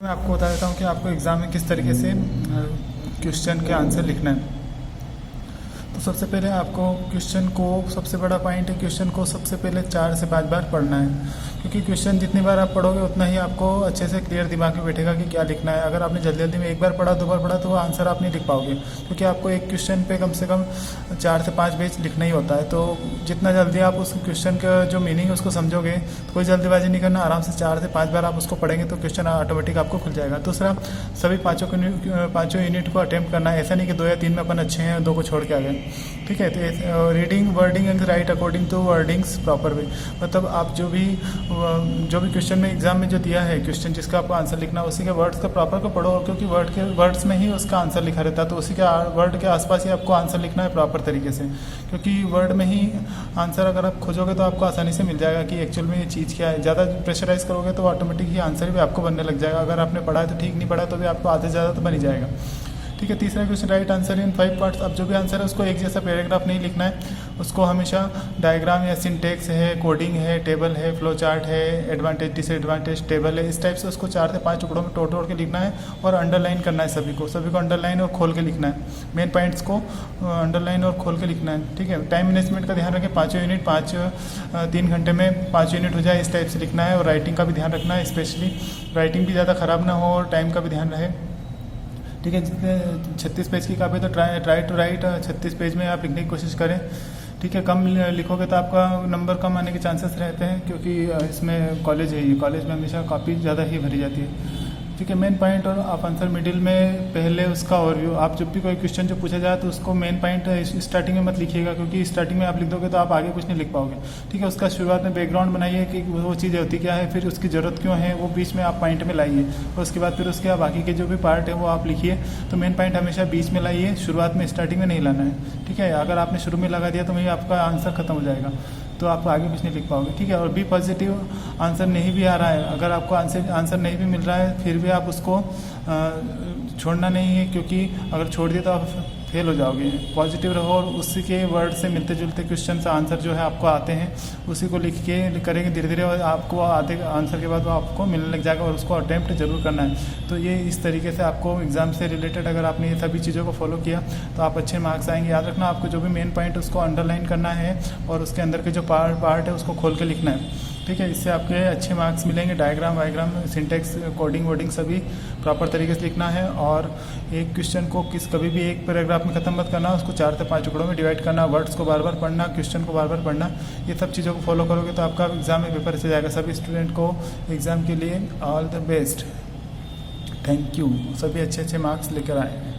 मैं आपको बता देता हूँ कि आपको एग्ज़ाम में किस तरीके से क्वेश्चन के आंसर लिखना है। तो सबसे पहले आपको क्वेश्चन को, सबसे बड़ा पॉइंट है, क्वेश्चन को सबसे पहले 4 से 5 बार पढ़ना है, क्योंकि क्वेश्चन जितनी बार आप पढ़ोगे उतना ही आपको अच्छे से क्लियर दिमाग में बैठेगा कि क्या लिखना है। अगर आपने जल्दी जल्दी में एक बार पढ़ा, 2 बार पढ़ा, तो वो आंसर आप नहीं लिख पाओगे, क्योंकि आपको एक क्वेश्चन पे कम से कम 4 से 5 पेज लिखना ही होता है। तो जितना जल्दी आप उस क्वेश्चन का जो मीनिंग है उसको समझोगे, तो कोई जल्दीबाजी नहीं करना, आराम से 4 से 5 बार आप उसको पढ़ेंगे तो क्वेश्चन ऑटोमेटिक आपको खुल जाएगा। दूसरा, सभी पाँचों यूनिट को अटेम्प्ट करना है। ऐसा नहीं कि 2 या 3 में अपन अच्छे हैं, 2 को छोड़ के आ गए। ठीक है, तो reading wording and write according to wordings proper way, मतलब आप जो भी क्वेश्चन में एग्जाम में जो दिया है क्वेश्चन जिसका आपको आंसर लिखना है, उसी के वर्ड्स का प्रॉपर को पढ़ो, क्योंकि वर्ड्स में ही उसका आंसर लिखा रहता है। तो उसी के वर्ड के आसपास ही आपको आंसर लिखना है प्रॉपर तरीके से, क्योंकि वर्ड में ही आंसर अगर आप खोजोगे तो आपको आसानी से मिल जाएगा कि एक्चुअल में ये चीज़ क्या है। ज़्यादा प्रेशराइज करोगे तो ऑटोमेटिक ही आंसर भी आपको बनने लग जाएगा। अगर आपने पढ़ा है तो ठीक, नहीं पढ़ा तो भी आपको आधे से ज़्यादा तो बन ही जाएगा। ठीक है, तीसरा question, right answer in 5 parts. अब जो भी आंसर है उसको एक जैसा पैराग्राफ नहीं लिखना है, उसको हमेशा डायग्राम या सिंटेक्स है, कोडिंग है, टेबल है, फ्लो चार्ट है, एडवांटेज डिसएडवांटेज टेबल है, इस टाइप से उसको 4 से 5 टुकड़ों में तोड़ के लिखना है और अंडरलाइन करना है। सभी को अंडरलाइन और खोल के लिखना है। मेन पॉइंट्स को अंडरलाइन और खोल के लिखना है। ठीक है, टाइम मैनेजमेंट का ध्यान रखें, 5 यूनिट 3 घंटे में 5 यूनिट हो जाए, इस टाइप से लिखना है। और राइटिंग का भी ध्यान रखना है, स्पेशली राइटिंग भी ज़्यादा ख़राब ना हो और टाइम का भी ध्यान रहे। ठीक है, जितने 36 पेज की कापी तो ट्राई टू राइट 36 पेज में आप लिखने की कोशिश करें। ठीक है, कम लिखोगे तो आपका नंबर कम आने के चांसेस रहते हैं, क्योंकि इसमें कॉलेज है, ये कॉलेज में हमेशा कापी ज़्यादा ही भरी जाती है। ठीक है, मेन पॉइंट और आप आंसर मिडिल में पहले उसका ओवरव्यू। आप जब भी कोई क्वेश्चन जो पूछा जाए तो उसको मेन पॉइंट स्टार्टिंग में मत लिखिएगा, क्योंकि स्टार्टिंग में आप लिख दोगे तो आप आगे कुछ नहीं लिख पाओगे। ठीक है, उसका शुरुआत में बैकग्राउंड बनाइए कि वो चीज़ें होती क्या है, फिर उसकी ज़रूरत क्यों है, वो बीच में आप पॉइंट में लाइए। और उसके बाद फिर उसके बाकी के जो भी पार्ट है वो आप लिखिए। तो मेन पॉइंट हमेशा बीच में लाइए, शुरुआत में स्टार्टिंग में नहीं लाना है। ठीक है, अगर आपने शुरू में लगा दिया तो वही आपका आंसर खत्म हो जाएगा, तो आप आगे कुछ नहीं लिख पाओगे। ठीक है, और बी पॉजिटिव, आंसर नहीं भी आ रहा है, अगर आपको आंसर नहीं भी मिल रहा है फिर भी आप उसको छोड़ना नहीं है, क्योंकि अगर छोड़ दिए तो आप फेल हो जाओगे। पॉजिटिव रहो और उसी के वर्ड से मिलते जुलते क्वेश्चन से आंसर जो है आपको आते हैं उसी को लिख के करेंगे धीरे धीरे, और आपको आधे आंसर के बाद वो आपको मिलने लग जाएगा, और उसको अटैम्प्ट जरूर करना है। तो ये इस तरीके से आपको एग्जाम से रिलेटेड अगर आपने ये सभी चीज़ों को फॉलो किया तो आप अच्छे मार्क्स आएंगे। याद रखना, आपको जो भी मेन पॉइंट उसको अंडरलाइन करना है और उसके अंदर के जो पार्ट है उसको खोल के लिखना है। ठीक है, इससे आपके अच्छे मार्क्स मिलेंगे। डायग्राम वायग्राम सिंटेक्स कोडिंग वोडिंग सभी प्रॉपर तरीके से लिखना है, और एक क्वेश्चन को कभी भी एक पैराग्राफ में ख़त्म मत करना, उसको 4 से 5 टुकड़ों में डिवाइड करना, वर्ड्स को बार बार पढ़ना, क्वेश्चन को बार बार पढ़ना। ये सब चीज़ों को फॉलो करोगे तो आपका एग्जाम में पेपर से जाएगा। सभी स्टूडेंट को एग्ज़ाम के लिए all the best. Thank you, सभी अच्छे अच्छे मार्क्स लेकर आए।